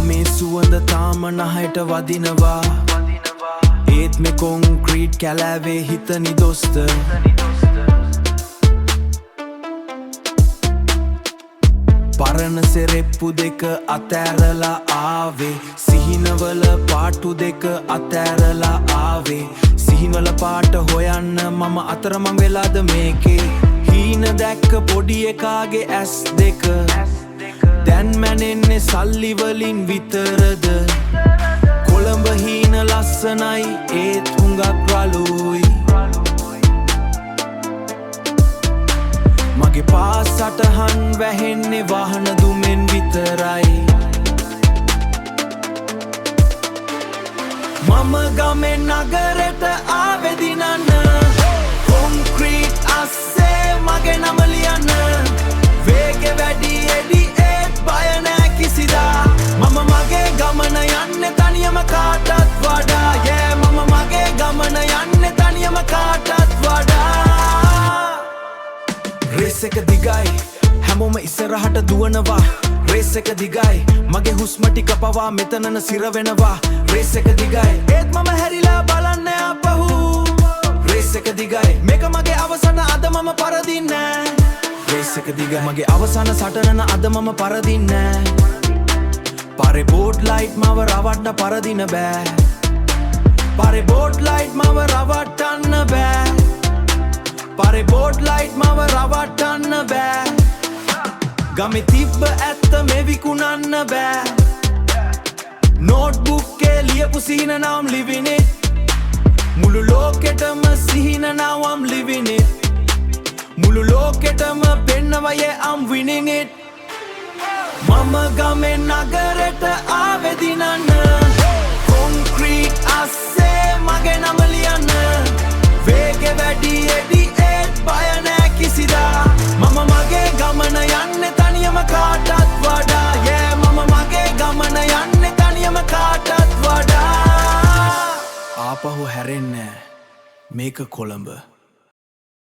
ගමේ සුවඳ තාම නහයට වදිනවා ඒත් මේ කොන්ක්‍රීට් කැලෑවේ හිත නිදොස්ත පරණ සෙරෙප්පු දෙක අතෑරලා ආවේ සිහිනවල පාටු දෙක අතෑරලා ආවේ සිහිනවල පාට හොයන්න මම අතරමං වෙලාද මේකේ හීන දැක්ක පොඩි එකාගේ ඇස් දෙක දැන් මැනෙන්නේ සල්ලි වලින් විතරද කොළඹ හීන ලස්සනයි ඒත් හුඟක් රළුයි මගේ පාස් සටහන් වැහෙන්නේ වාහන දුමෙන් විතරයි මම ගමෙන් නගරෙට ආවේ දිනන්න කොන්ක්‍රීට් අස්සේ මගේ නම ලියන්න වේගෙ වැඩි එඩි ඒත් බය නෑ කිසිදා මම මගේ ගමන යන්නේ තනියම කාටත් වඩා මම මගේ ගමන යන්නේ තනියම කාටත් වඩා රේස් එක දිගයි හැමෝම ඉස්සරහට දුවනවා රේස් එක දිගයි මගේ හුස්ම ටික පවා මෙතනන සිර වෙනවා රේස් එක දිගයි ඒත් මම හැරිලා බලන්න ආපහු රේස් එක දිගයි මේක මගේ අවසන අද මම පරදින්නේ රේස් එක දිගයි මගේ අවසන සටනන අද මම පරදින්නේ පාරේ බෝඩ් ලයිට් මව රවට්ට පරදින බෑ පාරේ බෝඩ් ලයිට් මව රවට්ටන්න බෑ පාරේ බෝඩ් ලයිට් මව රවට්ටන්න බෑ ගමේ තිබ්බ ඇත්ත මේ විකුණන්න බෑ නෝට්බුක්කේ ලියපු සිහින now I'm living it මුළු ලෝකෙටම සිහින now I'm living it මුළු ලෝකෙටම පෙන්නවය I'm winning it මම ගමෙන් නගරෙට ආවේ දිනන්න කොන්ක්‍රීට් අස්සේ මගේ නම ලියන්න වේගෙ වැඩි එඩි ඒත් බය නෑ කිසිදා මම මගේ ගමන යන්නේ තනියම කාටත් වඩා මම මගේ ගමන යන්නේ තනියම කාටත් වඩා ආපහු හැරෙන්නේ මේක කොළඹ